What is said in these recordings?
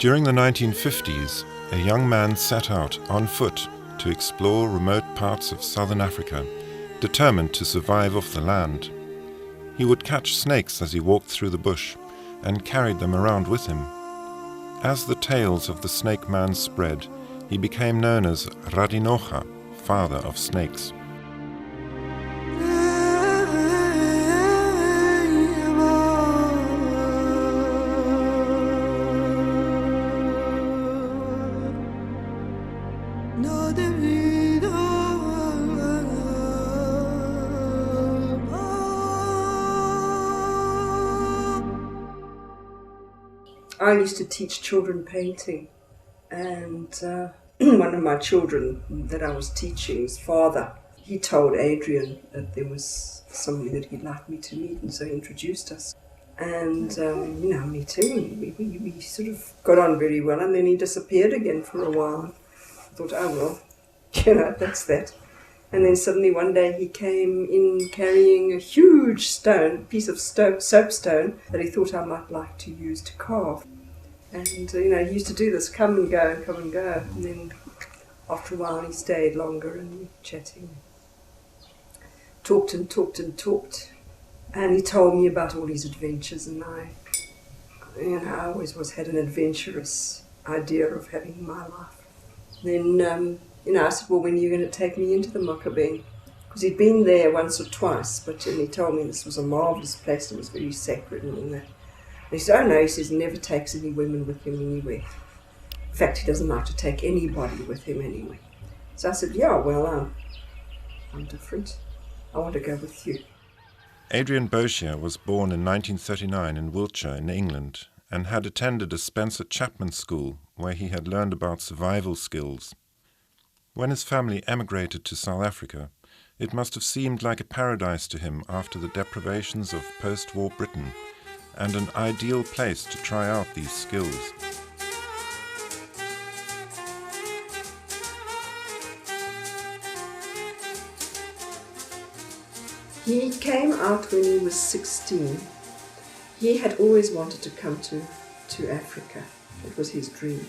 During the 1950s, a young man set out on foot to explore remote parts of southern Africa, determined to survive off the land. He would catch snakes as he walked through the bush and carried them around with him. As the tales of the snake man spread, he became known as Rradinokga, father of snakes. I used to teach children painting, and one of my children that I was teaching's father, he told Adrian that there was somebody that he'd like me to meet, and so he introduced us. And, I met him, and we sort of got on very well, and then he disappeared again for a while. I thought, oh well, that's that. And then suddenly one day he came in carrying a huge stone, piece of soapstone that he thought I might like to use to carve. And, he used to do this, come and go. And then after a while he stayed longer and we were chatting. Talked. And he told me about all his adventures, and I always had an adventurous idea of having my life. Then, I said, well, when are you going to take me into the Makapeng? Because he'd been there once or twice, and he told me this was a marvellous place, it was very sacred and all that. And he said, oh no, he says he never takes any women with him anywhere. In fact, he doesn't like to take anybody with him anywhere. So I said, yeah, well, I'm different. I want to go with you. Adrian Boshier was born in 1939 in Wiltshire in England and had attended a Spencer Chapman school where he had learned about survival skills. When his family emigrated to South Africa, it must have seemed like a paradise to him after the deprivations of post-war Britain, and an ideal place to try out these skills. He came out when he was 16. He had always wanted to come to Africa. It was his dream.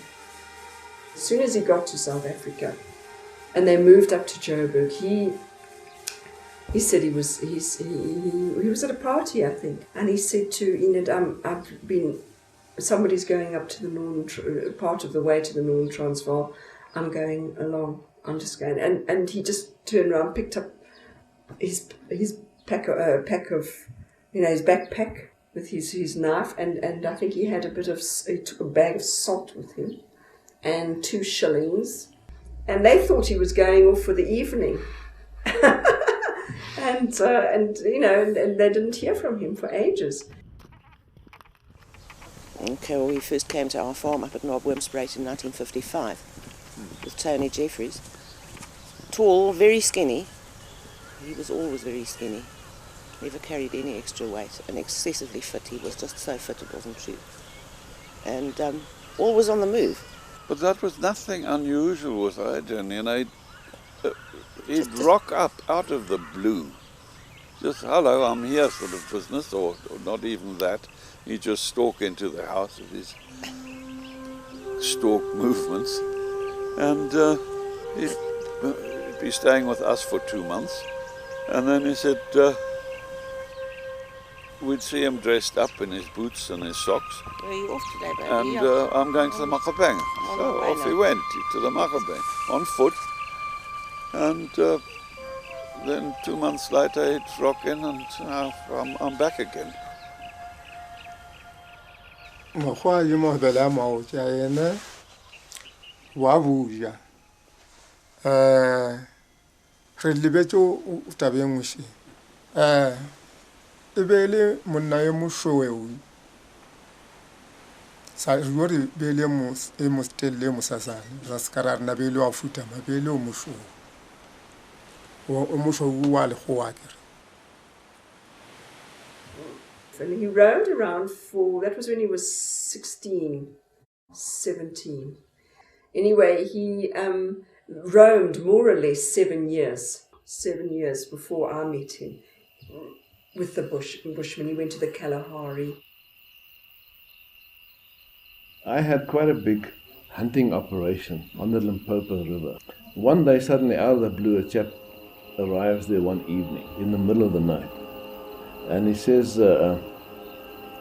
As soon as he got to South Africa, and they moved up to Joburg, he said he was at a party, I think, and he said to Enid, somebody's going up to the northern part of the way to the Northern Transvaal. I'm going along. I'm just going, and he just turned around, picked up his pack of his backpack with his knife, and I think he took a bag of salt with him and 2 shillings. And they thought he was going off for the evening, and they didn't hear from him for ages. Okay, well, we first came to our farm up at Nobwimspruit in 1955 with Tony Jeffries. Tall, very skinny. He was always very skinny. Never carried any extra weight, and excessively fit. He was just so fit it wasn't true. And always on the move. But that was nothing unusual with Adrian, he'd rock up out of the blue. Just, hello, I'm here sort of business, or not even that. He'd just stalk into the house with his stalk movements. And he'd be staying with us for 2 months. And then he said, we'd see him dressed up in his boots and his socks. Where are you off today, baby? And I'm going to the Makapeng. So off he went to the Makapeng on foot. And then 2 months later he'd rock in, and now I'm back again. Ebele monna ye mushowe sa jori bele mustelle musasana zaskarar na bele wa futa ma bele musho o musho wa le khoakere. And he roamed around that was when he was 16, 17. Anyway, he roamed more or less 7 years before I met him. With the Bushmen, he went to the Kalahari. I had quite a big hunting operation on the Limpopo River. One day, suddenly, out of the blue, a chap arrives there one evening, in the middle of the night. And he says,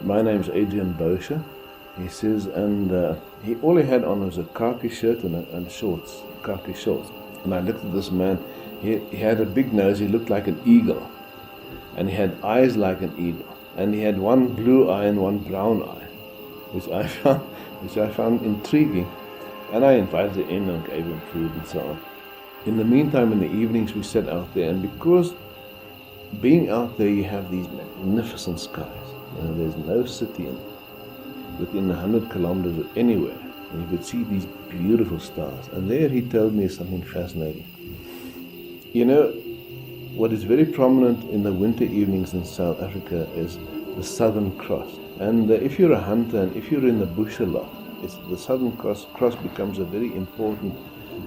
my name's Adrian Boshier. He says, and all he had on was a khaki shirt and shorts, khaki shorts. And I looked at this man. He had a big nose. He looked like an eagle. And he had eyes like an eagle. And he had one blue eye and one brown eye, which I found intriguing. And I invited him in and gave him food and so on. In the meantime, in the evenings, we sat out there. And because being out there, you have these magnificent skies. There's no city within 100 kilometers of anywhere. And you could see these beautiful stars. And there he told me something fascinating. You know, what is very prominent in the winter evenings in South Africa is the Southern Cross. And if you're a hunter and if you're in the bush a lot, the Southern Cross becomes a very important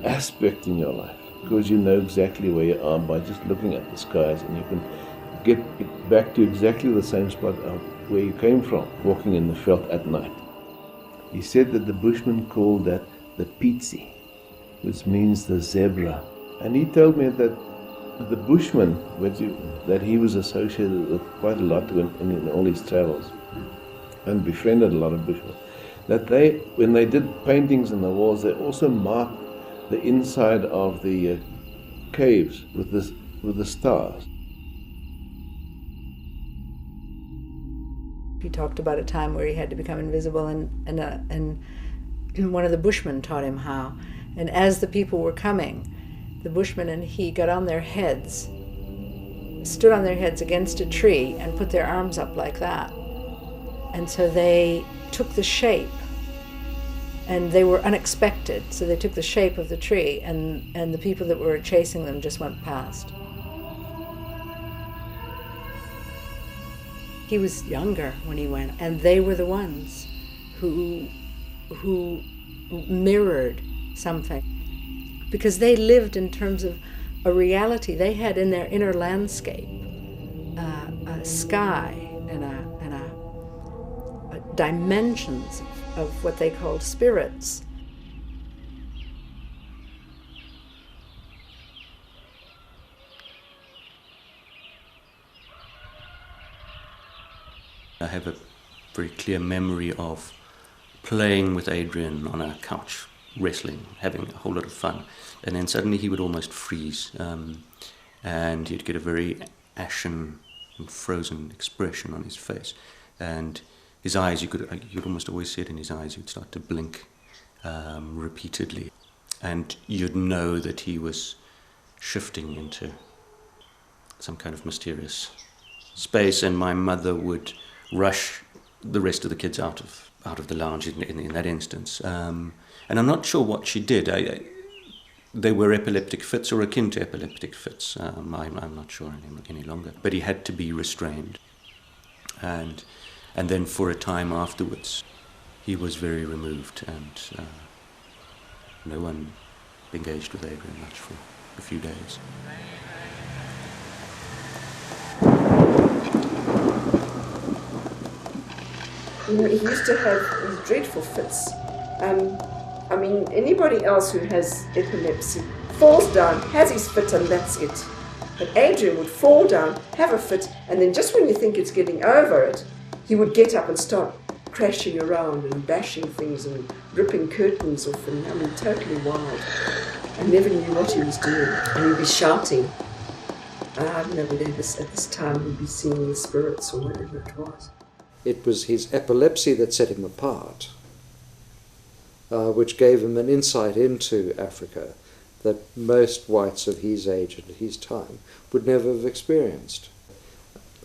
aspect in your life, because you know exactly where you are by just looking at the skies, and you can get back to exactly the same spot where you came from, walking in the veld at night. He said that the Bushmen called that the Pietsie, which means the zebra. And he told me that the Bushmen, that he was associated with quite a lot in all his travels, and befriended a lot of Bushmen, that when they did paintings on the walls, they also marked the inside of the caves with the stars. He talked about a time where he had to become invisible, and one of the Bushmen taught him how. And as the people were coming, the Bushmen and he got on their heads, stood on their heads against a tree and put their arms up like that. And so they took the shape, and they were unexpected, so they took the shape of the tree, and the people that were chasing them just went past. He was younger when he went, and they were the ones who mirrored something, because they lived in terms of a reality. They had in their inner landscape a sky and dimensions of what they called spirits. I have a very clear memory of playing with Adrian on a couch, wrestling, having a whole lot of fun. And then suddenly he would almost freeze, and you'd get a very ashen and frozen expression on his face. And his eyes, you'd almost always see it in his eyes, he'd start to blink repeatedly. And you'd know that he was shifting into some kind of mysterious space, and my mother would rush the rest of the kids out of the lounge in that instance. And I'm not sure what she did. They were epileptic fits or akin to epileptic fits. I'm not sure any longer. But he had to be restrained. And then for a time afterwards, he was very removed, and no one engaged with Adrian much for a few days. He used to have these dreadful fits. I mean, anybody else who has epilepsy falls down, has his fit, and that's it. But Adrian would fall down, have a fit, and then just when you think it's getting over it, he would get up and start crashing around and bashing things and ripping curtains off, and I mean, totally wild. I never knew what he was doing. And he'd be shouting. I don't know whether at this time he'd be seeing the spirits or whatever it was. It was his epilepsy that set him apart, which gave him an insight into Africa that most whites of his age and his time would never have experienced.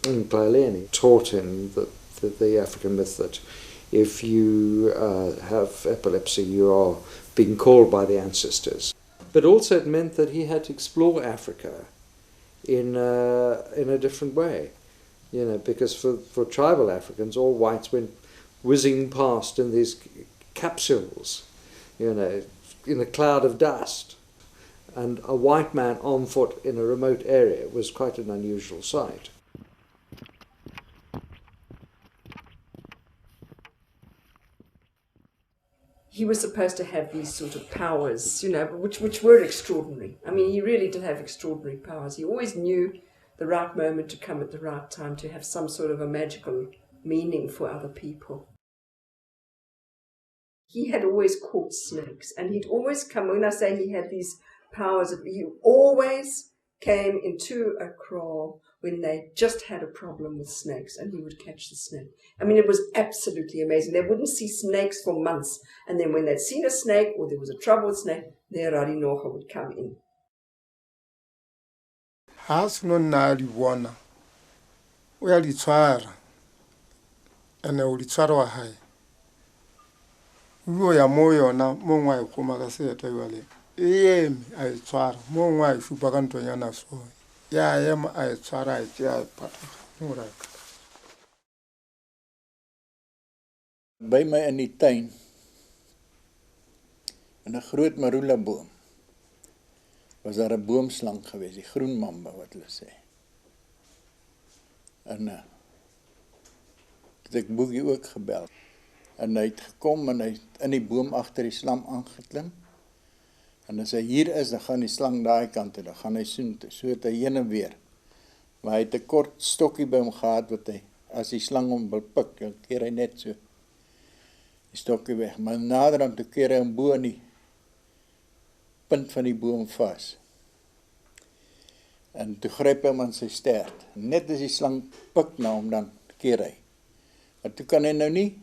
And Kalahari taught him the African myth that if you have epilepsy, you are being called by the ancestors. But also it meant that he had to explore Africa in a different way. You know, because for tribal Africans, all whites went whizzing past in these capsules, you know, in a cloud of dust. And a white man on foot in a remote area was quite an unusual sight. he was supposed to have these sort of powers, which were extraordinary. I mean, he really did have extraordinary powers. He always knew the right moment to come at the right time, to have some sort of a magical meaning for other people. He had always caught snakes, and he'd always come, when I say he had these powers, he always came into a kraal when they just had a problem with snakes, and he would catch the snake. I mean, it was absolutely amazing. They wouldn't see snakes for months, and then when they'd seen a snake or there was a trouble with snake, their Rradinokga would come in. Ha seno nna di bona o ya di tshwara ene o di tshwara wa hae o ya mo yona mo ngwa e khoma ka seeta jwale eme a e tshwara mo ngwa e fupa ka ntonyana so ya ema a e tshwara a tšea pata ngora by my in die tuin in 'n groot marula boom was daar 'n boomslang geweest, die groen mamba wat hulle sê. En het ek Boegie ook gebel. En hy het gekom en hy het in die boom agter die slang aangeklim. En as hy hier is, dan gaan die slang daai kant toe, dan gaan hy soen toe, so het hy heen en weer. Maar hy het 'n kort stokkie by hom gehad wat hy, as die slang hom wil pik, dan keer hy net so die stokkie weg. Maar nader aan toe keer hy hom bo in die punt van die boom vas. En toe gryp hy hom aan sy stert. Net as die slang pik na hom, dan keer hy. Maar toe kan hy nou nie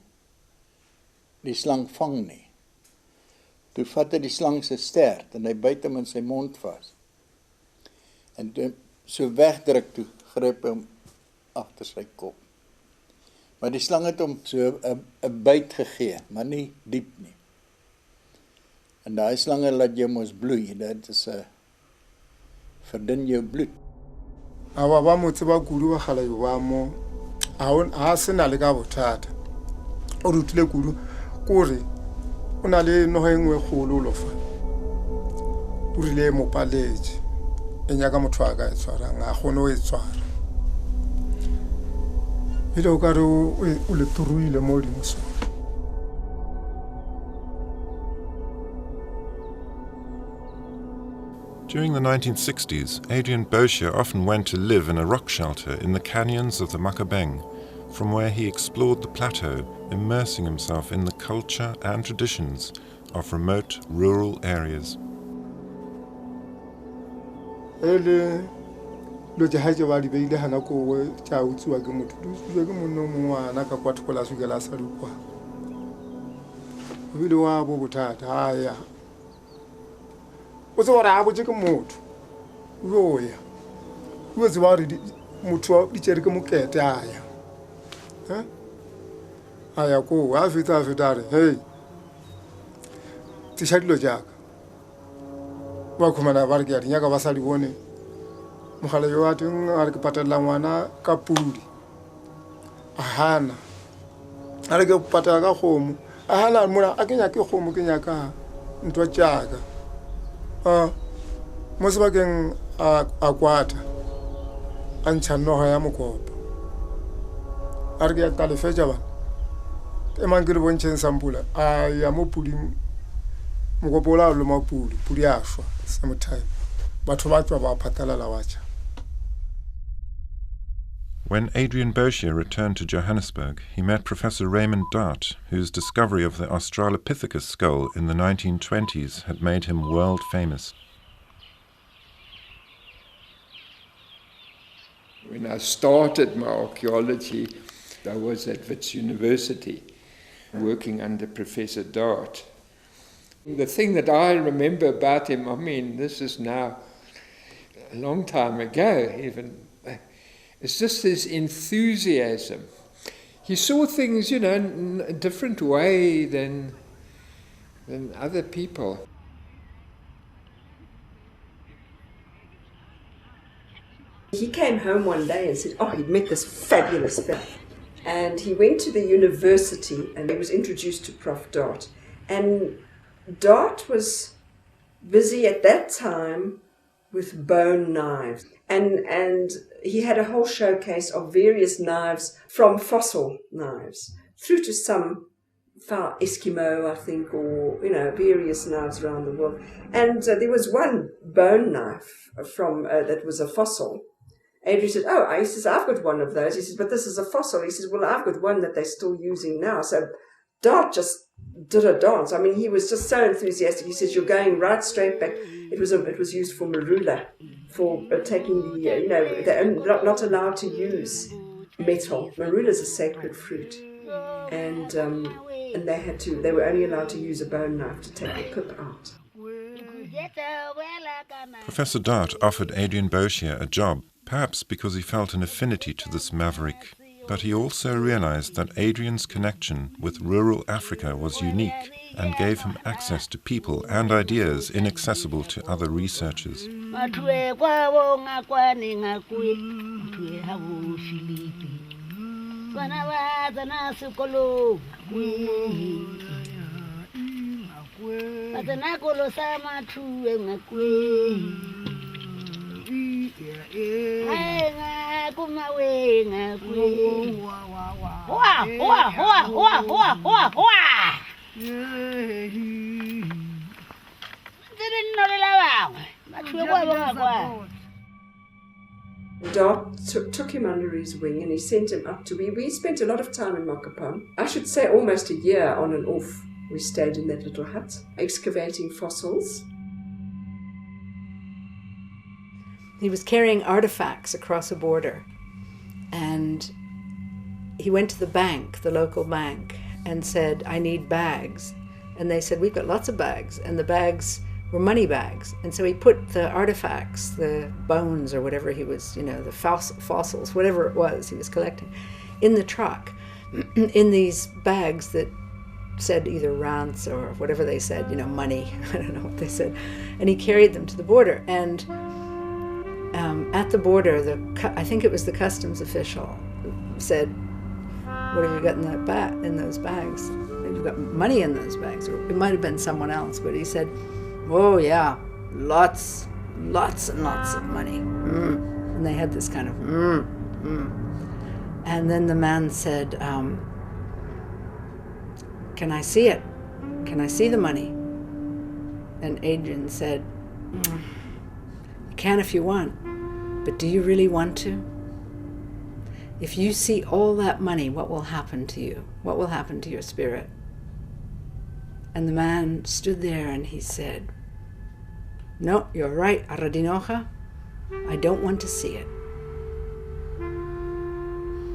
die slang vang nie. Toe vat hy die slang sy stert en hy byt hom in sy mond vas. En toe so wegdruk toe, gryp hy hom agter sy kop. Maar die slang het hom so 'n byt gegee, maar nie diep nie. En daai slange laat jou mos bloei, dit is 'n verdun jou bloed. Aba ba motse ba kudu ba khala yo ba mo ha sena le ka bothata o rutile kudu kore o na le no engwe kholo lo fa o rile mo paleje enya ka motho aga e tshwara nga gono e tshwara ile o ka re o le turuile mo di moso. During the 1960s, Adrian Boshier often went to live in a rock shelter in the canyons of the Makapeng, from where he explored the plateau, immersing himself in the culture and traditions of remote rural areas. Lo je haje ba di beile hana ko we tsa utsuwa ke motho du ke monno mwana ka kwathola sukela sa lukwa o bile wa bo bothata haya o tsora a botse ke motho o ya o tswa re motho di tsere ke mokete aya aya ko a fita re hey tishadilo jaka ba khomana ba re ke ya nyaka ba sa di bone mogala yo a teng a re ke patela ngwana ka pudi ahana a re ke patela ka khomo ahana mona a kenya ke khomo kenya ka ntwa tjaka mo sebakeng a kwata a ntsha noga ya mokopa a re ke ya ka lefetša bana e mang ke le bontšheng sampula a ya mo pudi mokopa o la lo pudi a šwa sometime batho ba tswa ba phatlalala wa tša. When Adrian Boshier returned to Johannesburg, he met Professor Raymond Dart, whose discovery of the Australopithecus skull in the 1920s had made him world famous. When I started my archaeology, I was at Wits University, working under Professor Dart. The thing that I remember about him, I mean, this is now a long time ago even, it's just his enthusiasm. He saw things, in a different way than other people. He came home one day and said, he'd met this fabulous fellow. And he went to the university and he was introduced to Prof. Dart. And Dart was busy at that time with bone knives. And he had a whole showcase of various knives, from fossil knives through to some Eskimo, I think, or, various knives around the world. And there was one bone knife from that was a fossil. Adrian said, he says, I've got one of those. He says, but this is a fossil. He says, well, I've got one that they're still using now. So Dart just did a dance. I mean, he was just so enthusiastic. He says, you're going right straight back. It was used for marula, for taking the, they're not allowed to use metal. Marula is a sacred fruit. And they were only allowed to use a bone knife to take the pip out. Professor Dart offered Adrian Boshier a job, perhaps because he felt an affinity to this maverick, but he also realized that Adrian's connection with rural Africa was unique and gave him access to people and ideas inaccessible to other researchers. Dart took him under his wing and he sent him up to... We spent a lot of time in Makapeng. I should say almost a year on and off. We stayed in that little hut, excavating fossils. He was carrying artifacts across a border, and he went to the bank, the local bank, and said, I need bags. And they said, we've got lots of bags. And the bags were money bags. And so he put the artifacts, the bones or whatever he was, the fossils, whatever it was he was collecting, in the truck, in these bags that said either rants or whatever they said, money. I don't know what they said. And he carried them to the border. And at the border, I think it was the customs official said, what have you got in those bags? You've got money in those bags. Or it might have been someone else, but he said, oh yeah, lots and lots of money. And they had this kind of And then the man said, can I see it? Can I see the money? And Adrian said, you can if you want, but do you really want to? If you see all that money, what will happen to you? What will happen to your spirit? And the man stood there and he said, no, you're right, Rradinokga. I don't want to see it.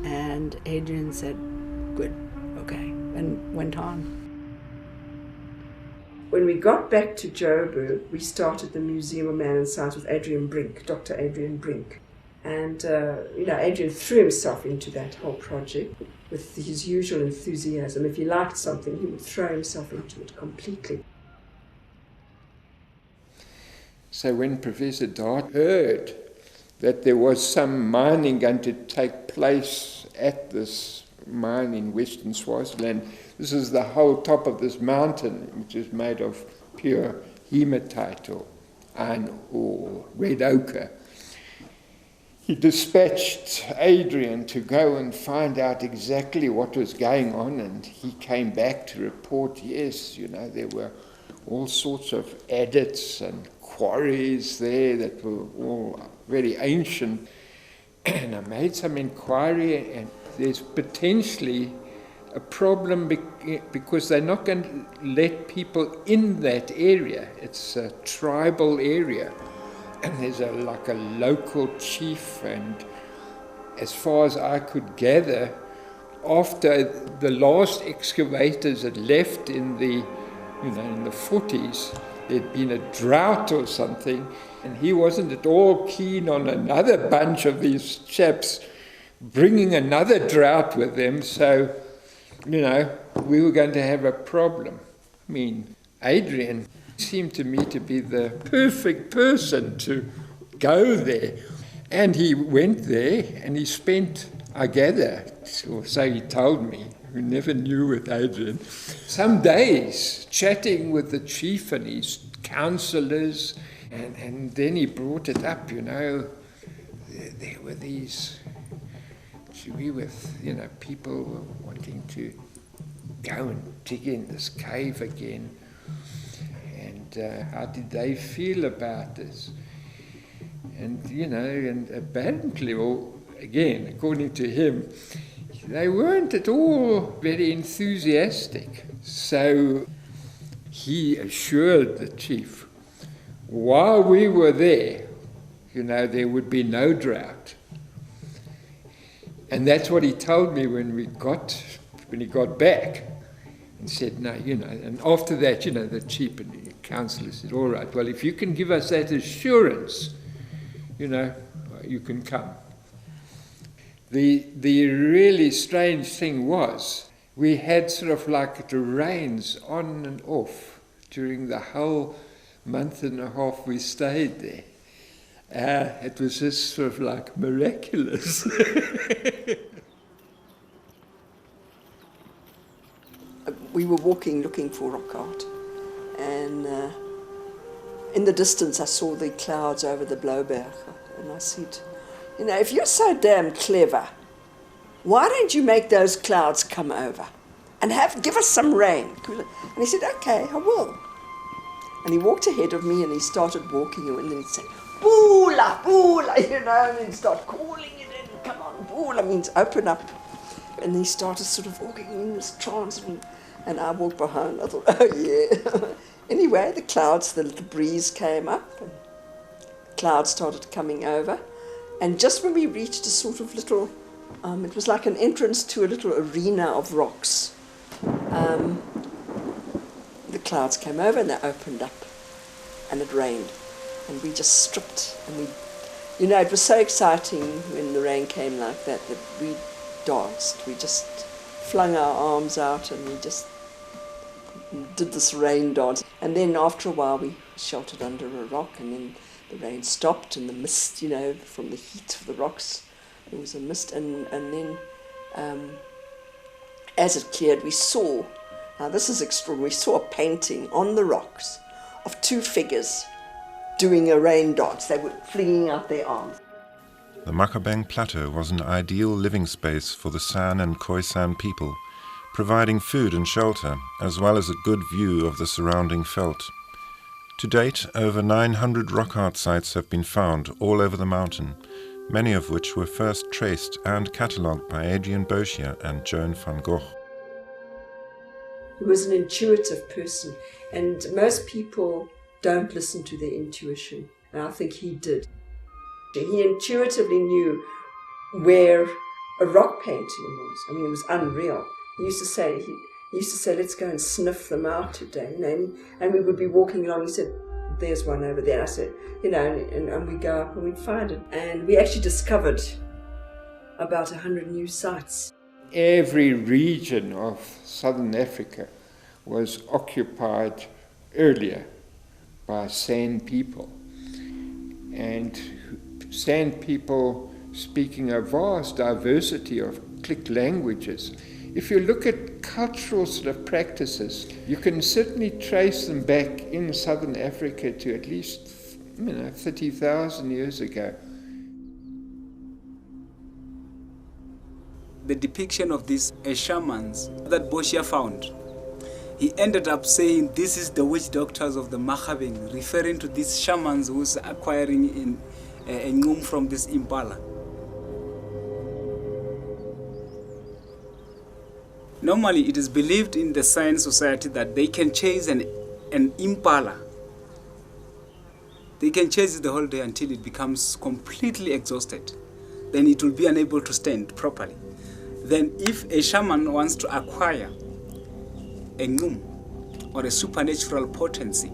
And Adrian said, good, okay, and went on. When we got back to Joburg, we started the Museum of Man and Science with Adrian Brink, Dr. Adrian Brink. And, Adrian threw himself into that whole project with his usual enthusiasm. If he liked something, he would throw himself into it completely. So when Professor Dart heard that there was some mining going to take place at this mine in Western Swaziland, this is the whole top of this mountain, which is made of pure hematite or iron ore, red ochre. He dispatched Adrian to go and find out exactly what was going on, and he came back to report, yes, there were all sorts of adits and quarries there that were all very ancient. And I made some inquiry, and there's potentially a problem because they're not going to let people in that area. It's a tribal area. And there's a local chief, and as far as I could gather, after the last excavators had left in the 40s, there'd been a drought or something, and he wasn't at all keen on another bunch of these chaps bringing another drought with them, so, we were going to have a problem. I mean, Adrian seemed to me to be the perfect person to go there. And he went there and he spent, I gather, or so he told me, who never knew with Adrian, some days chatting with the chief and his councillors, and then he brought it up, there were these, people were wanting to go and dig in this cave again. And how did they feel about this? And, and apparently, or again, according to him, they weren't at all very enthusiastic. So he assured the chief, while we were there, there would be no drought. And that's what he told me when he got back. And said, no, and after that, the chief and the councillor said, all right, well, if you can give us that assurance, you can come. The really strange thing was, we had sort of like the rains on and off during the whole month and a half we stayed there. It was just sort of like miraculous. We were walking looking for rock art, and in the distance I saw the clouds over the Blauberg, and I said, if you're so damn clever, why don't you make those clouds come over and give us some rain? And he said, okay, I will. And he walked ahead of me and he started walking, and then he'd say, Bula, Bula, and he'd start calling it in, come on, Bula means open up. And he started sort of walking in this trance, and I walked behind. I thought, oh yeah. Anyway, the little breeze came up, and clouds started coming over. And just when we reached a sort of little, it was like an entrance to a little arena of rocks, the clouds came over and they opened up, and it rained. And we just stripped, and it was so exciting when the rain came like that we danced. We just flung our arms out and we just did this rain dance. And then after a while we sheltered under a rock, and then the rain stopped, and the mist, from the heat of the rocks, there was a mist. And then as it cleared, we saw, now this is extraordinary, we saw a painting on the rocks of two figures doing a rain dance. They were flinging out their arms. The Makapeng Plateau was an ideal living space for the San and Khoisan people, providing food and shelter, as well as a good view of the surrounding veld. To date, over 900 rock art sites have been found all over the mountain, many of which were first traced and catalogued by Adrian Boshier and Joan van Gogh. He was an intuitive person, and most people don't listen to their intuition, and I think he did. He intuitively knew where a rock painting was. I mean, it was unreal. He used to say, let's go and sniff them out today. And we would be walking along. He said, there's one over there. I said, and we go up and we'd find it. And we actually discovered about 100 new sites. Every region of southern Africa was occupied earlier by San people. And San people speaking a vast diversity of click languages. If you look at cultural sort of practices, you can certainly trace them back in southern Africa to at least 30,000 years ago. The depiction of these shamans that Boshier found, he ended up saying this is the witch doctors of the Makapeng, referring to these shamans who's acquiring a ngum from this impala. Normally, it is believed in the science society that they can chase an impala. They can chase it the whole day until it becomes completely exhausted. Then it will be unable to stand properly. Then if a shaman wants to acquire a ngum or a supernatural potency,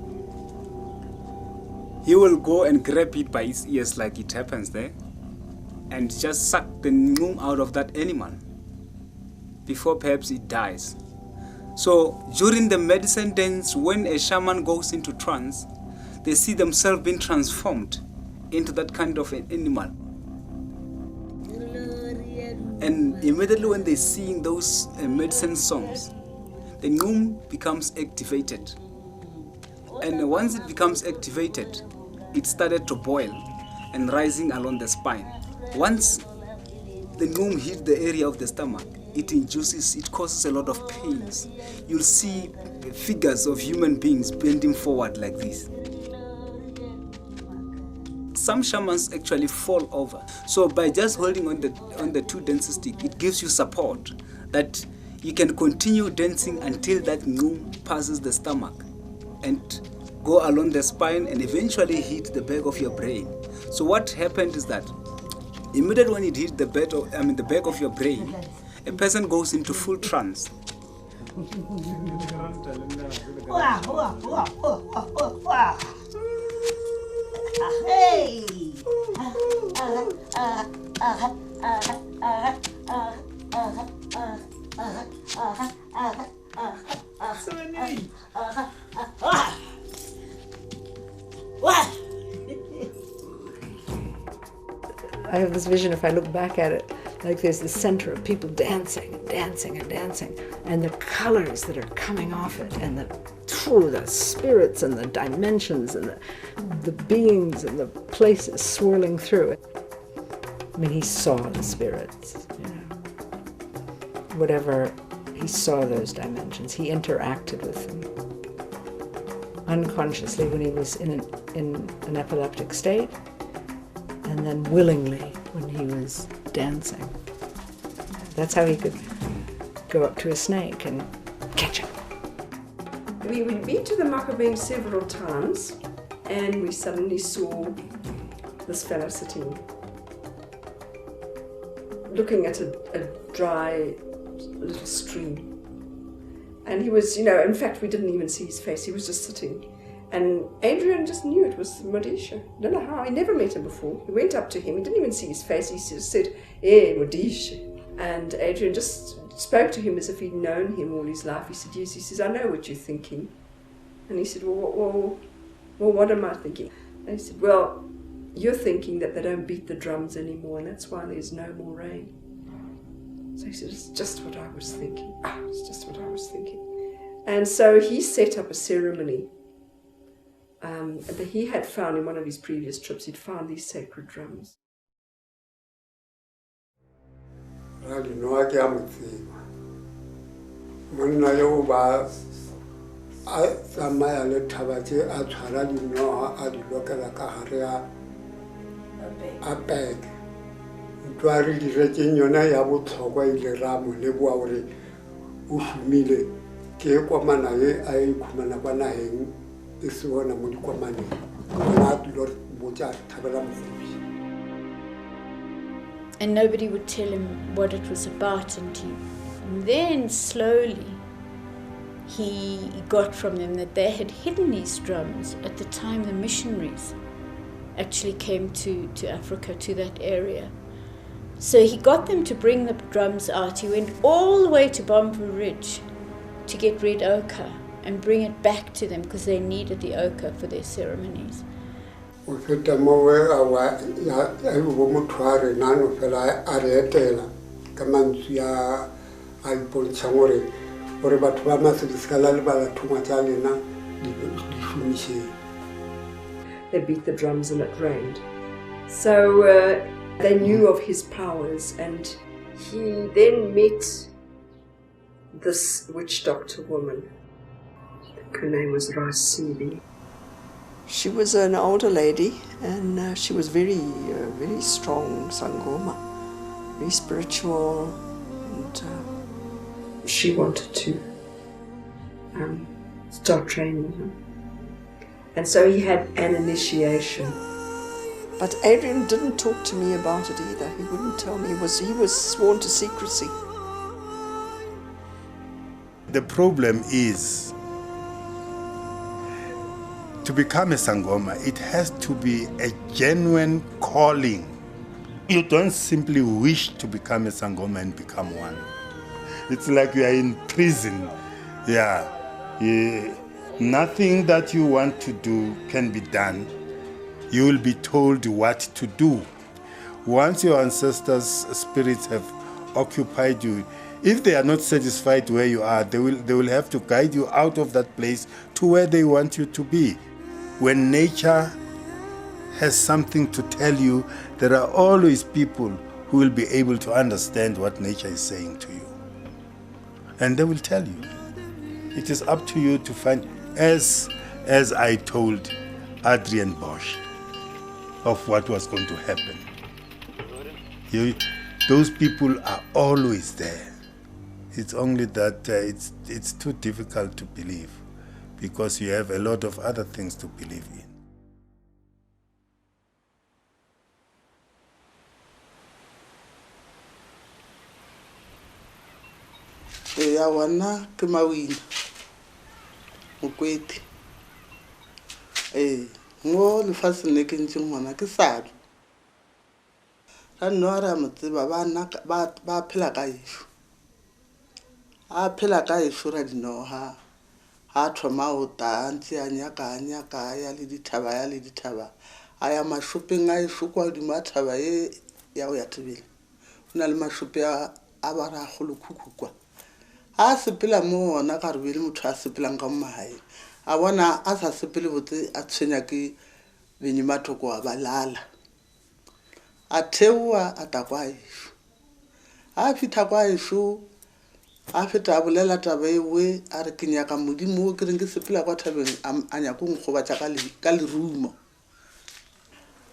he will go and grab it by its ears like it happens there and just suck the ngum out of that animal before perhaps it dies. So during the medicine dance, when a shaman goes into trance, they see themselves being transformed into that kind of an animal. And immediately when they sing those medicine songs, the ngum becomes activated. And once it becomes activated, it started to boil and rising along the spine. Once the ngum hit the area of the stomach, it causes a lot of pains. You'll see figures of human beings bending forward like this. Some shamans actually fall over. So by just holding on the two dancing stick, it gives you support that you can continue dancing until that ngum passes the stomach and go along the spine and eventually hit the back of your brain. So what happened is that immediately when it hits the back of your brain, a person goes into full trance. I have this vision, if I look back at it, like there's the center of people dancing and dancing and dancing, and the colors that are coming off it, and the spirits and the dimensions and the beings and the places swirling through it. I mean, he saw the spirits, whatever, he saw those dimensions, he interacted with them unconsciously when he was in an epileptic state, and then willingly when he was dancing. That's how he could go up to a snake and catch it. We'd been to the Makapeng several times, and we suddenly saw this fellow sitting, looking at a dry little stream. And he was, in fact, we didn't even see his face, he was just sitting. And Adrian just knew it was Modisha. I don't know how, he never met him before. He went up to him, he didn't even see his face, he just said, "Hey, Modisha." And Adrian just spoke to him as if he'd known him all his life. He said, "Yes." He says, "I know what you're thinking." And he said, well, what am I thinking? And he said, "Well, you're thinking that they don't beat the drums anymore, and that's why there's no more rain." So he said, "It's just what I was thinking. It's just what I was thinking." And so he set up a ceremony. That he had found in one of his previous trips, he'd found these sacred drums. Rradinokga monna yo ba a tsamaya le thaba tse a tshwara dinoga a di lokela ka gare a bag. Ntwa re diretseng yona ya botlhokwa ile ra mo leboa gore o humile ke komana ye a ikhumana kwa nageng e se bona mo dikomaneng bona a tlo botsa thabela mofupi. And nobody would tell him what it was about, and then slowly he got from them that they had hidden these drums at the time the missionaries actually came to Africa, to that area. So he got them to bring the drums out. He went all the way to Bomvu Ridge to get red ochre and bring it back to them because they needed the ochre for their ceremonies. They beat the drums and it rained. So they knew of his powers, and he then met this witch doctor woman. Her name was Rasibi. She was an older lady, and she was very strong, Sangoma, very spiritual, and she wanted to start training him. And so he had an initiation. But Adrian didn't talk to me about it either. He wouldn't tell me. He was sworn to secrecy. The problem is, to become a Sangoma, it has to be a genuine calling. You don't simply wish to become a Sangoma and become one. It's like you are in prison. Nothing that you want to do can be done. You will be told what to do. Once your ancestors' spirits have occupied you, if they are not satisfied where you are, they will have to guide you out of that place to where they want you to be. When nature has something to tell you, there are always people who will be able to understand what nature is saying to you. And they will tell you. It is up to you to find, as I told Adrian Boshier, of what was going to happen. Those people are always there. It's only that it's too difficult to believe because you have a lot of other things to believe in. Ya wana ke mawina mokwete ngo lefatsheng le ke ntšeng ngwana ke sadu ra nno a re a mo tseba ba phela ka ešo a phela ka ešo Rradinokga ha thoma o ta ntse a nyaka ya le dithaba a ya mashopeng a ešo kwa godimo a thaba ye ya go ya Tebele o na le mashope a ba ra kgolo khukhu kwa a sepela mo ona ka re bele motho a sepelang ka mohae a bona a sa sepele botse a tshwenya ke benyimathoko a balala a theoa a ta kwa ešo a fitha kwa ešo a feta a bolela taba ewe a re ke nyaka modimo o ke reng ke sepela kwa thabeng a nyaka go nkgobatša ka lerumo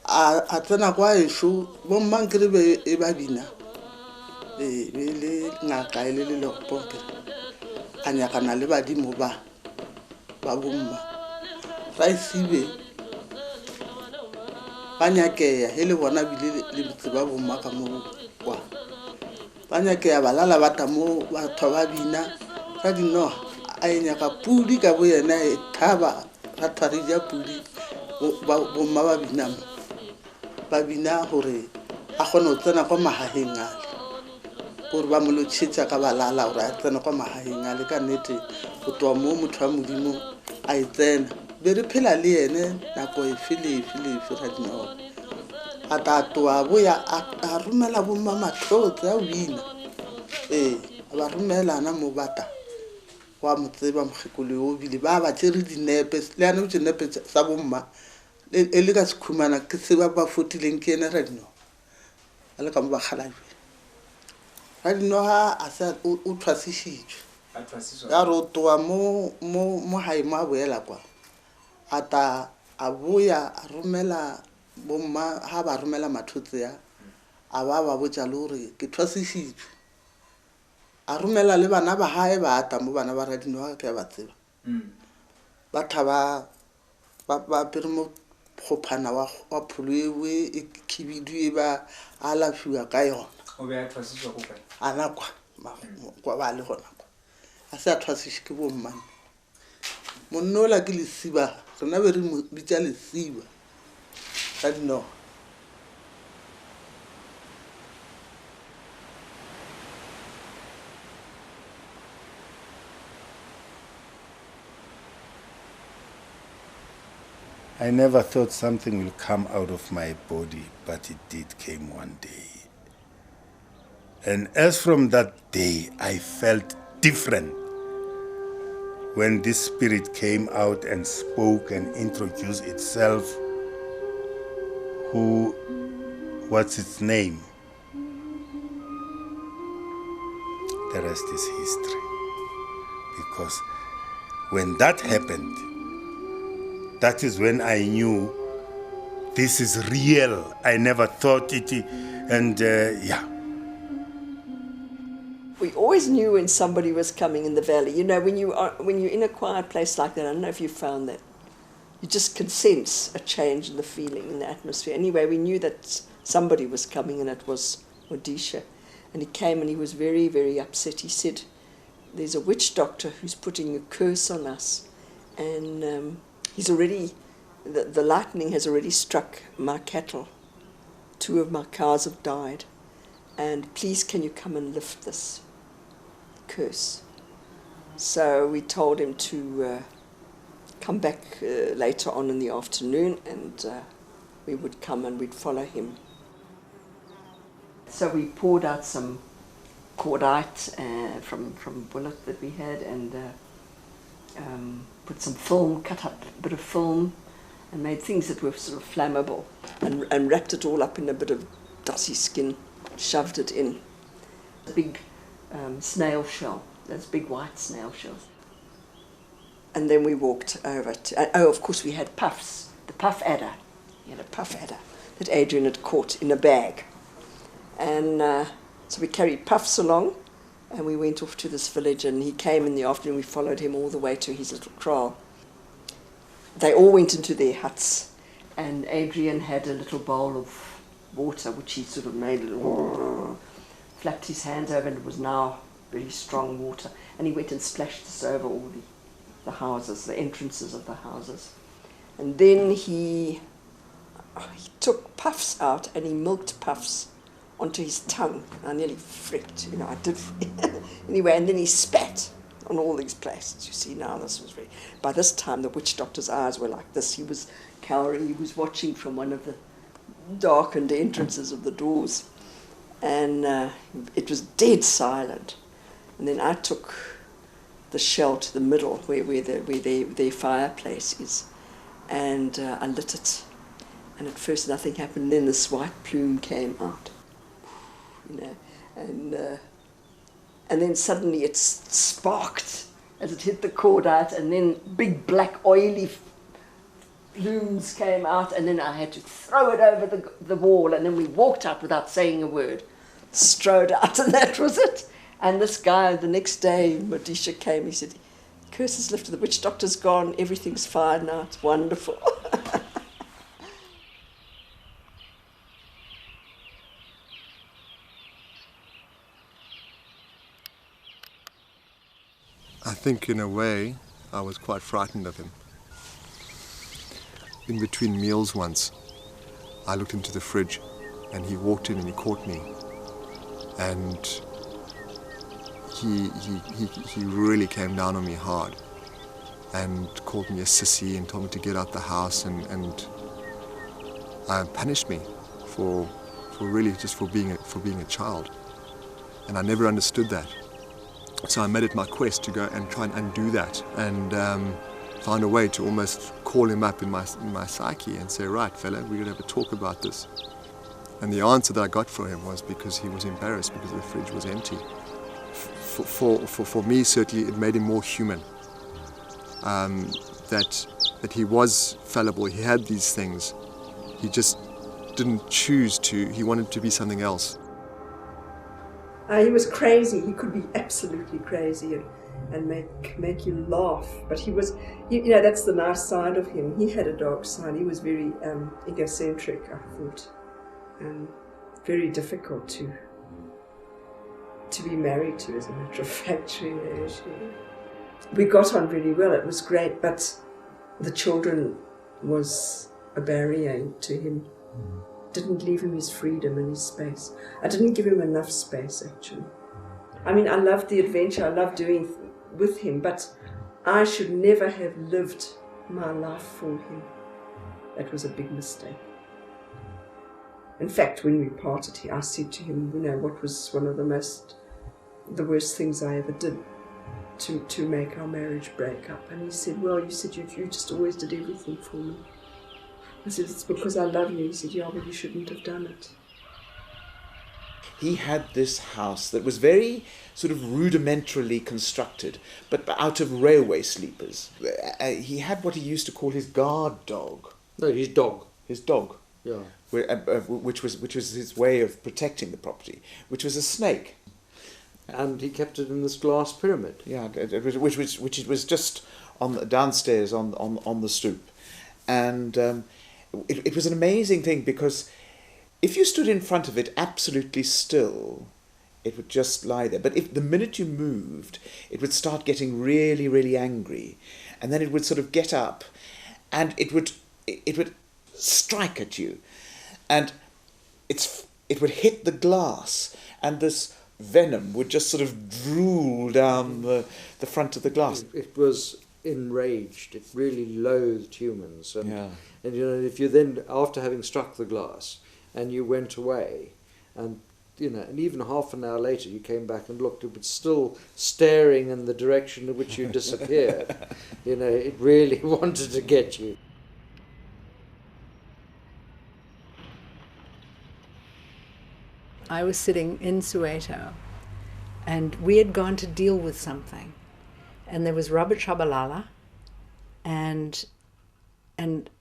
a tsena kwa ešo bomma ke re be e ba bina be le ngaka le lelopo a nyakana le badimo ba bomma ra isibe ba nyakeya he le bona bile le botse ba bomma ka mo kwa ba nyakeya ba lala bata mo batho ba bina Rradinokga a nyaka pudi ka bo yena e thaba ra tharija pudi bomma ba bina gore a kgone go tsena kwa mahaheng ale gore ba mo lotšhetša ka balala gore a tsena kwa mahaheng ale ka nnete go tloa mo motho wa modimo a e tsena be re phela le ene nako efe Rradinokga a ta toa boya a romela bomma matlotse a bina a ba romelana mo bata wa mo tseba mokgekolo o bile ba tšere dinepe le ane o dinepe sa bomma e le ka sekhumana ke se ba fotileng ke ene Rradinokga a le ka mo ba kgalajwe Rradinokga a se o thwasišitšwe ya re o toa mo hae mo a boela kwa a ta a boya a romela bomma ha ba romela mathotse ya a ba botša le gore ke thwasišitšwe a romela le bana ba hae ba ata mo bana ba Rradinokga ke ba tseba ba thaba ba pere mo kgophana wa pholo ewe e khibidu e ba a lafiwa ka yona o be a thwasitšwa go kae ana kwa ba le gona kwa a se a thwasiše ke bommane monnola ke lesiba rena be re mo bitša lesiba Rradinokga I never thought something will come out of my body, but it did came one day. And as from that day, I felt different. When this spirit came out and spoke and introduced itself, what's its name? The rest is history. Because when that happened, that is when I knew this is real. I never thought it, and We always knew when somebody was coming in the valley. You know, when you're in a quiet place like that, I don't know if you found that, you just can sense a change in the feeling, in the atmosphere. Anyway, we knew that somebody was coming, and it was Boshier. And he came and he was very, very upset. He said, there's a witch doctor who's putting a curse on us, and he's already, the lightning has already struck my cattle. 2 of my cows have died. And please, can you come and lift this curse? So we told him to come back later on in the afternoon, and we would come and we'd follow him. So we poured out some cordite from bullet that we had, and put some film, cut up a bit of film, and made things that were sort of flammable, and wrapped it all up in a bit of dusty skin, shoved it in. A big snail shell those big white snail shells. And then we walked over to, of course we had puffs, the puff adder. He had a puff adder that Adrian had caught in a bag. And so we carried puffs along, and we went off to this village, and he came in the afternoon. We followed him all the way to his little kraal. They all went into their huts, and Adrian had a little bowl of water, which he sort of made, flapped his hands over, and it was now very strong water. And he went and splashed this over all the houses, the entrances of the houses. And then he took puffs out, and he milked puffs onto his tongue. I nearly fricked, I did. Anyway, and then he spat on all these places. You see, now this was very... By this time, the witch doctor's eyes were like this. He was cowering. He was watching from one of the darkened entrances of the doors. And it was dead silent. And then I took the shell to the middle, where their fireplace is, and I lit it. And at first nothing happened. Then this white plume came out. And then suddenly it sparked as it hit the cordite, and then big black oily plumes came out, and then I had to throw it over the wall, and then we walked out without saying a word, strode out, and that was it. And this guy, the next day, Modisha came, he said, "Curse is lifted, the witch doctor's gone, everything's fine now, it's wonderful." I think in a way I was quite frightened of him. In between meals once, I looked into the fridge and he walked in and he caught me. And he really came down on me hard and called me a sissy and told me to get out the house and punished me for really just for being a child. And I never understood that. So I made it my quest to go and try and undo that, and found a way to almost call him up in my psyche and say, "Right, fella, we're going to have a talk about this." And the answer that I got from him was because he was embarrassed because the fridge was empty. For me, certainly, it made him more human. That he was fallible, he had these things. He just didn't choose to, he wanted to be something else. He was crazy. He could be absolutely crazy and make you laugh. But he was, that's the nice side of him. He had a dark side. He was very egocentric, I thought, and very difficult to be married to, as a matter of fact. We got on really well. It was great, but the children was a barrier to him. Didn't leave him his freedom and his space. I didn't give him enough space, actually. I mean, I loved the adventure, I loved doing with him, but I should never have lived my life for him. That was a big mistake. In fact, when we parted, I said to him, what was one of the worst things I ever did to make our marriage break up. And he said, "Well, you said you just always did everything for me." I said, "It's because I love you." He said, "Yeah, but you shouldn't have done it." He had this house that was very sort of rudimentarily constructed, but out of railway sleepers. He had what he used to call his guard dog. No, his dog. His dog. Yeah. Which was his way of protecting the property, which was a snake. And he kept it in this glass pyramid. Yeah, which was just downstairs on the stoop. And it was an amazing thing, because if you stood in front of it absolutely still, it would just lie there. But if the minute you moved, it would start getting really, really angry, and then it would sort of get up, and it would strike at you, and it would hit the glass, and this venom would just sort of drool down the front of the glass. It was enraged. It really loathed humans. And if you then, after having struck the glass, and you went away, and and even half an hour later you came back and looked, it was still staring in the direction in which you disappeared. It really wanted to get you. I was sitting in Soweto, And we had gone to deal with something. And there was Robert Shabalala and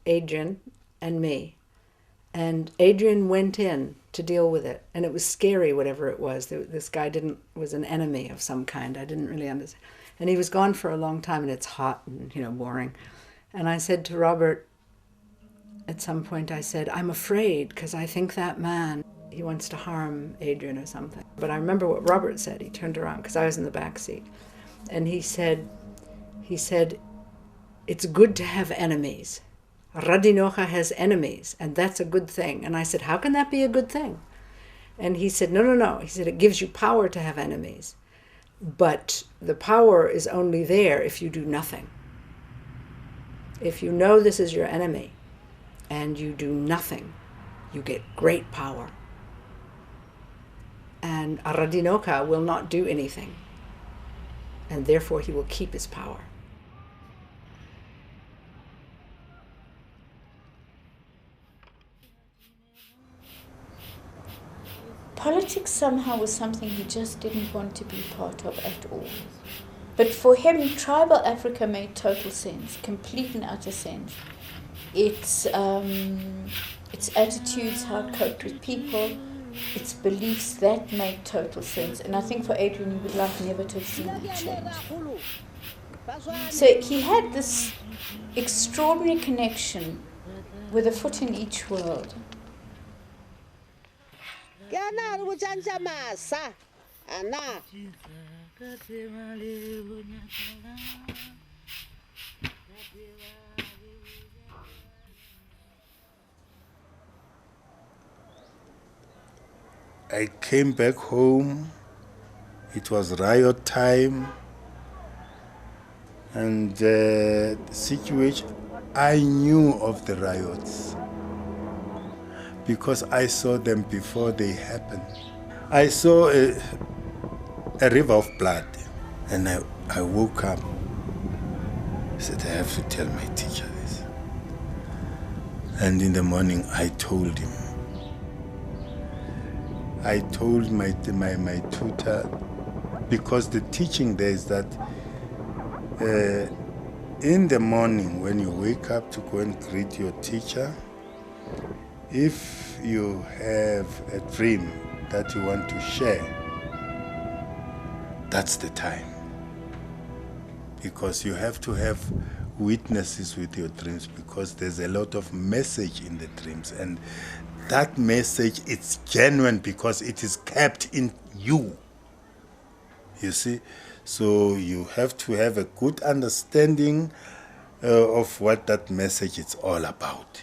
Adrian and me. And Adrian went in to deal with it. And it was scary, whatever it was. This guy was an enemy of some kind. I didn't really understand. And he was gone for a long time, and it's hot and, boring. And I said to Robert, at some point I said, I'm afraid, because I think that man, he wants to harm Adrian or something. But I remember what Robert said. He turned around, because I was in the back seat. And he said, it's good to have enemies. Rradinokga has enemies, and that's a good thing. And I said, how can that be a good thing? And he said, no. He said, it gives you power to have enemies. But the power is only there if you do nothing. If you know this is your enemy and you do nothing, you get great power. And Rradinokga will not do anything, and therefore he will keep his power. Politics somehow was something he just didn't want to be part of at all. But for him, tribal Africa made total sense, complete and utter sense. Its attitudes, how it coped with people, its beliefs, that made total sense. And I think for Adrian, he would like never to have seen that change. So he had this extraordinary connection with a foot in each world. I came back home. It was riot time. And the situation, I knew of the riots because I saw them before they happened. I saw a river of blood, and I woke up. I said, I have to tell my teacher this. And in the morning, I told him. I told my tutor, because the teaching there is that in the morning when you wake up to go and greet your teacher, if you have a dream that you want to share, that's the time. Because you have to have witnesses with your dreams, because there's a lot of message in the dreams, and that message is genuine because it is kept in you. You see? So you have to have a good understanding of what that message is all about.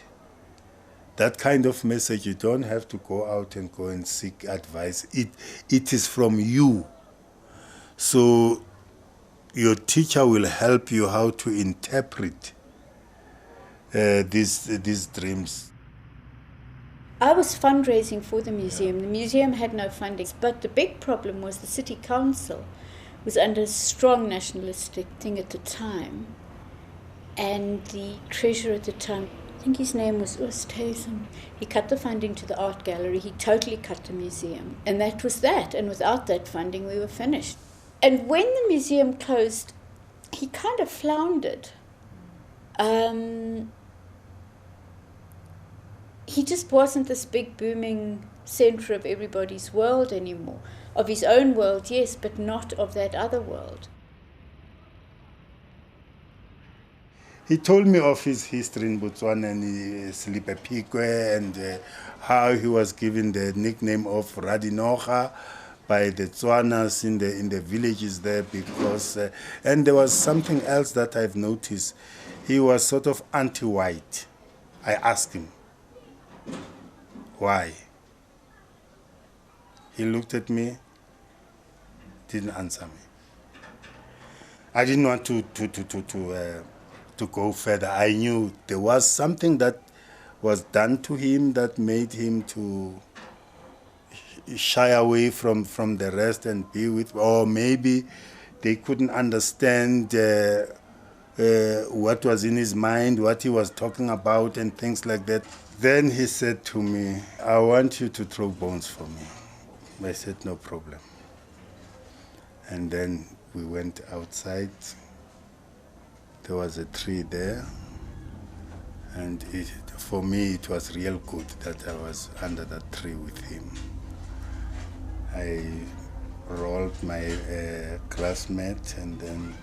That kind of message, you don't have to go out and go and seek advice. It is from you. So your teacher will help you how to interpret these dreams. I was fundraising for the museum. The museum had no funding, but the big problem was the city council was under a strong nationalistic thing at the time. And the treasurer at the time, I think his name was Oosthuizen, he cut the funding to the art gallery. He totally cut the museum. And that was that. And without that funding, we were finished. And when the museum closed, he kind of floundered. He just wasn't this big booming center of everybody's world anymore. Of his own world, yes, but not of that other world. He told me of his history in Botswana and Epilepsy and how he was given the nickname of Rradinokga by the Tswanas in the villages there, because and there was something else that I've noticed. He was sort of anti-white. I asked him, why? He looked at me, didn't answer me. I didn't want to go further. I knew there was something that was done to him that made him to shy away from the rest and be with, or maybe they couldn't understand what was in his mind, what he was talking about and things like that. Then he said to me, I want you to throw bones for me. I said, no problem. And then we went outside. There was a tree there. And for me, it was real good that I was under that tree with him. I rolled my classmate and then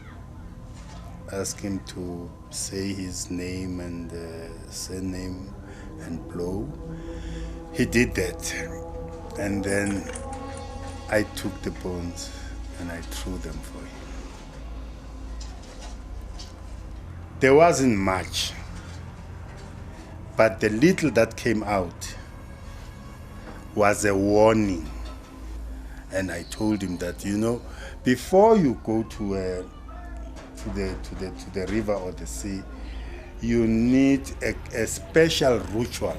asked him to say his name and surname and blow. He did that. And then I took the bones and I threw them for him. There wasn't much, but the little that came out was a warning. And I told him that, before you go to the river or the sea, you need a special ritual,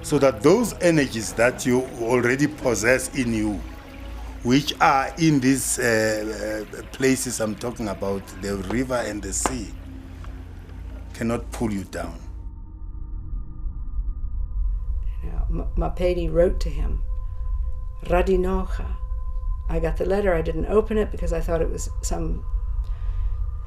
so that those energies that you already possess in you, which are in these places I'm talking about, the river and the sea, cannot pull you down. Mapedi wrote to him, Rradinokga. I got the letter, I didn't open it because I thought it was I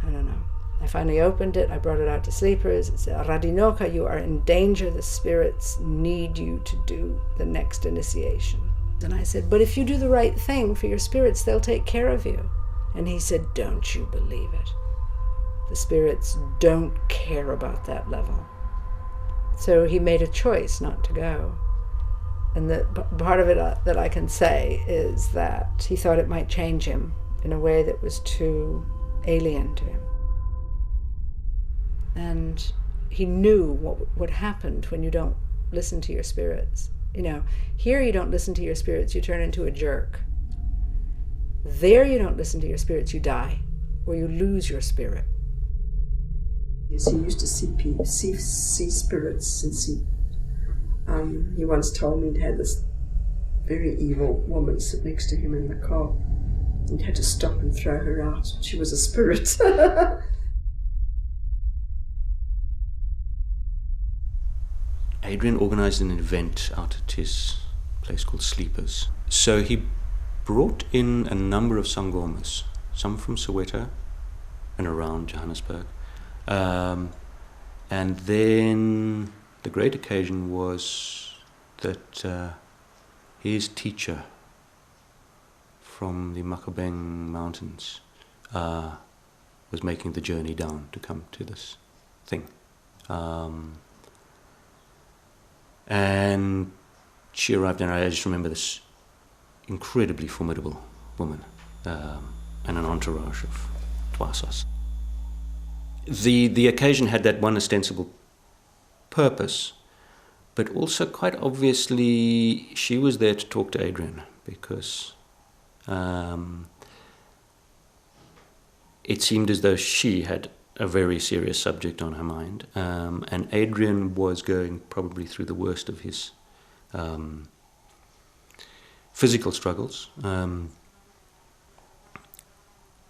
don't know. I finally opened it, I brought it out to sleepers. It said, Rradinokga, you are in danger, the spirits need you to do the next initiation. And I said, but if you do the right thing for your spirits, they'll take care of you. And he said, don't you believe it? The spirits don't care about that level. So he made a choice not to go. And the part of it that I can say is that he thought it might change him in a way that was too alien to him. And he knew what happened when you don't listen to your spirits. Here you don't listen to your spirits, you turn into a jerk. There you don't listen to your spirits, you die, or you lose your spirit. Yes, he used to see spirits and see. He once told me he had this very evil woman sit next to him in the car. He had to stop and throw her out. She was a spirit. Adrian organized an event out at his place called Sleepers. So he brought in a number of Sangomas, some from Soweto and around Johannesburg. And then the great occasion was that his teacher from the Makapeng mountains was making the journey down to come to this thing. And she arrived, and I just remember this incredibly formidable woman and an entourage of Twasas. The occasion had that one ostensible purpose, but also quite obviously she was there to talk to Adrian because it seemed as though she had a very serious subject on her mind, and Adrian was going probably through the worst of his physical struggles,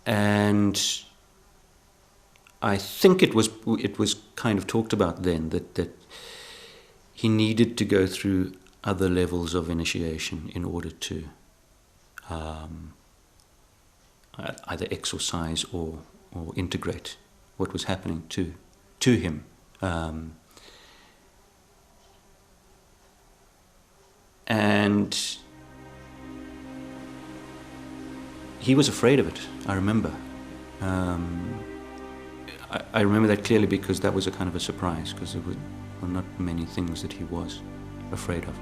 and I think it was kind of talked about then that he needed to go through other levels of initiation in order to either exorcise or integrate what was happening to him. And he was afraid of it, I remember. I remember that clearly because that was a kind of a surprise, because there were not many things that he was afraid of.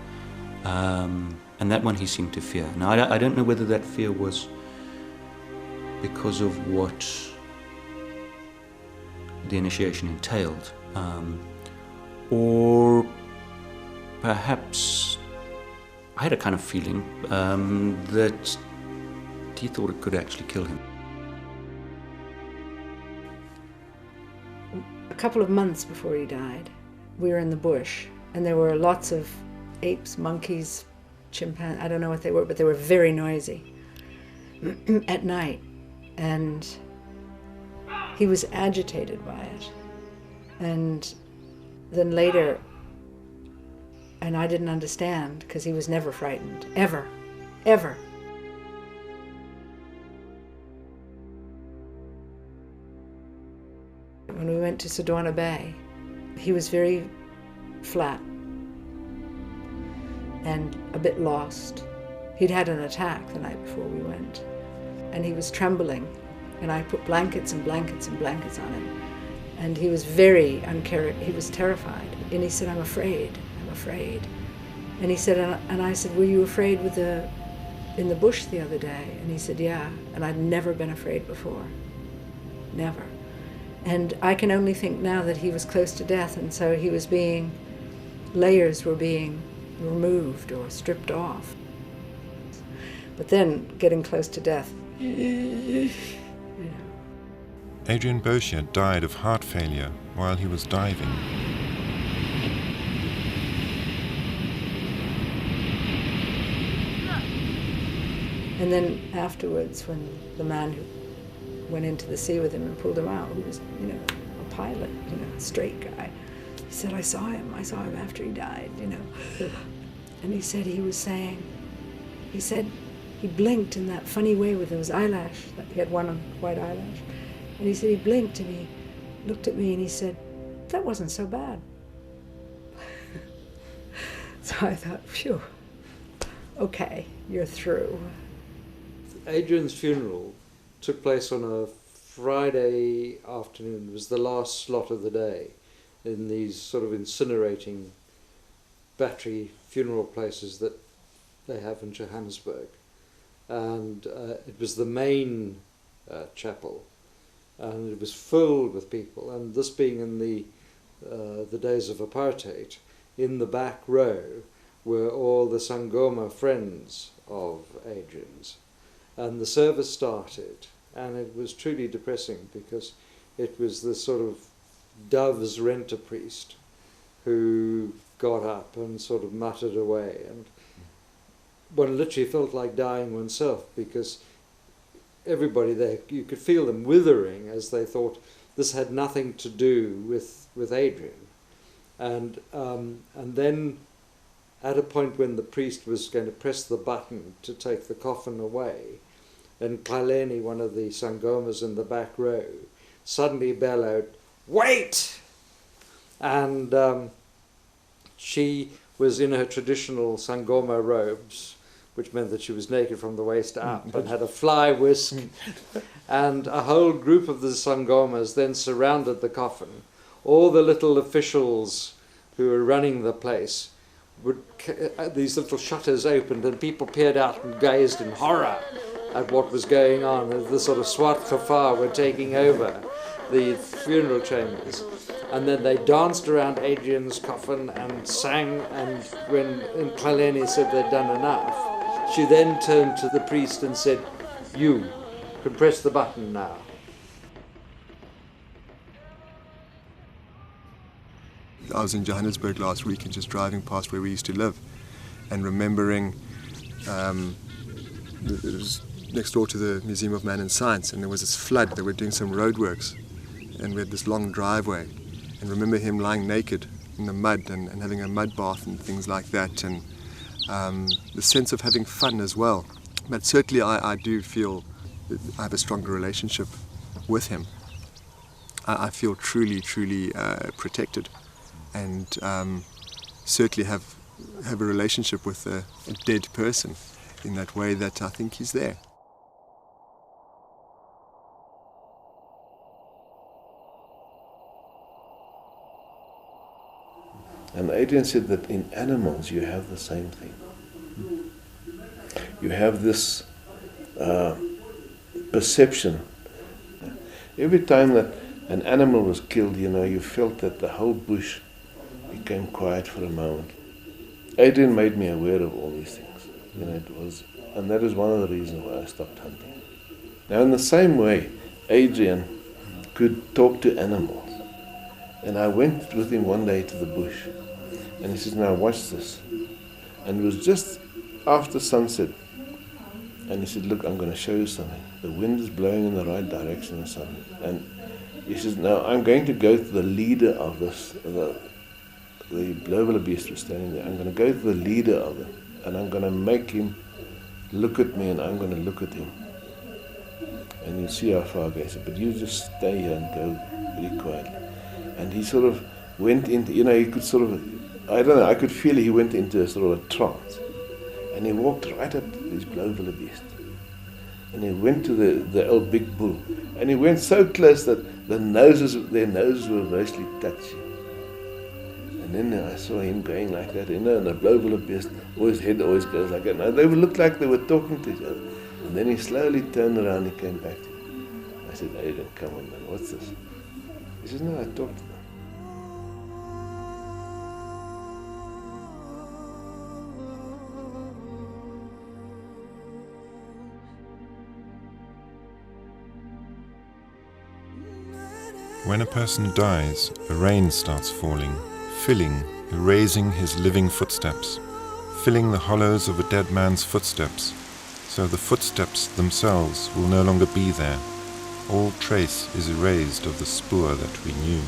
And that one he seemed to fear. Now, I don't know whether that fear was because of what the initiation entailed, or perhaps I had a kind of feeling that he thought it could actually kill him. A couple of months before he died, we were in the bush, and there were lots of apes, monkeys, chimpanzees, I don't know what they were, but they were very noisy at night, and he was agitated by it. And then later, and I didn't understand, because he was never frightened, ever. when we went to Sodwana Bay, he was very flat and a bit lost. He'd had an attack the night before we went, and he was trembling, and I put blankets and blankets and blankets on him, and he was very he was terrified, and he said, I'm afraid. And he said, and I said, were you afraid in the bush the other day? And he said, yeah, and I'd never been afraid before, never. And I can only think now that he was close to death, and so layers were being removed or stripped off. But then getting close to death, Adrian Boshier died of heart failure while he was diving. And then afterwards, when the man who went into the sea with him and pulled him out, who was, a pilot, a straight guy, he said, I saw him after he died, And he said he blinked in that funny way with his eyelash, he had one white eyelash, and he said he blinked and he looked at me and he said, that wasn't so bad. So I thought, phew, okay, you're through. Adrian's funeral took place on a Friday afternoon. It was the last slot of the day in these sort of incinerating battery funeral places that they have in Johannesburg. And it was the main chapel, and it was filled with people. And this being in the days of apartheid, in the back row were all the Sangoma friends of Adrian's. And the service started, and it was truly depressing because it was this sort of Dove's renter priest who got up and sort of muttered away, and one literally felt like dying oneself because everybody there, you could feel them withering as they thought this had nothing to do with Adrian. And then at a point when the priest was going to press the button to take the coffin away, and Kalahari, one of the Sangomas in the back row, suddenly bellowed, "Wait!" And she was in her traditional Sangoma robes, which meant that she was naked from the waist up and had a fly whisk. And a whole group of the Sangomas then surrounded the coffin. All the little officials who were running the place, these little shutters opened and people peered out and gazed in horror at what was going on, as the sort of Swart Gevaar were taking over the funeral chambers. And then they danced around Adrian's coffin and sang, and when Kalahari said they'd done enough, she then turned to the priest and said, "You can press the button now." I was in Johannesburg last week and just driving past where we used to live and remembering it was next door to the Museum of Man and Science, and there was this flood. They were doing some roadworks, and we had this long driveway, and remember him lying naked in the mud and having a mud bath and things like that, and the sense of having fun as well. But certainly I do feel that I have a stronger relationship with him. I feel truly protected, and certainly have a relationship with a dead person in that way that I think he's there. And Adrian said that in animals you have the same thing. You have this perception. Every time that an animal was killed, you felt that the whole bush became quiet for a moment. Adrian made me aware of all these things. And that is one of the reasons why I stopped hunting. Now, in the same way, Adrian could talk to animals. And I went with him one day to the bush, and he says, "Now watch this." And it was just after sunset, and he said, "Look, I'm going to show you something. The wind is blowing in the right direction or something." And he says, "Now I'm going to go to the leader of this, the global beast was standing there. I'm going to go to the leader of it, and I'm going to make him look at me, and I'm going to look at him." and you'll see how far I go. I said, but you just stay here and go very quietly. And he sort of went into, he could sort of, I don't know, I could feel he went into a sort of a trance. And he walked right up to this blue wildebeest. And he went to the old big bull. And he went so close that their noses were mostly touching. And then I saw him going like that, and the blue wildebeest, his head always goes like that. Now they would look like they were talking to each other. And then he slowly turned around and he came back to me. I said, Adrian, come on, man, what's this? He says, no, I talked to them. When a person dies, a rain starts falling, filling, erasing his living footsteps, filling the hollows of a dead man's footsteps, so the footsteps themselves will no longer be there. All trace is erased of the spoor that we knew.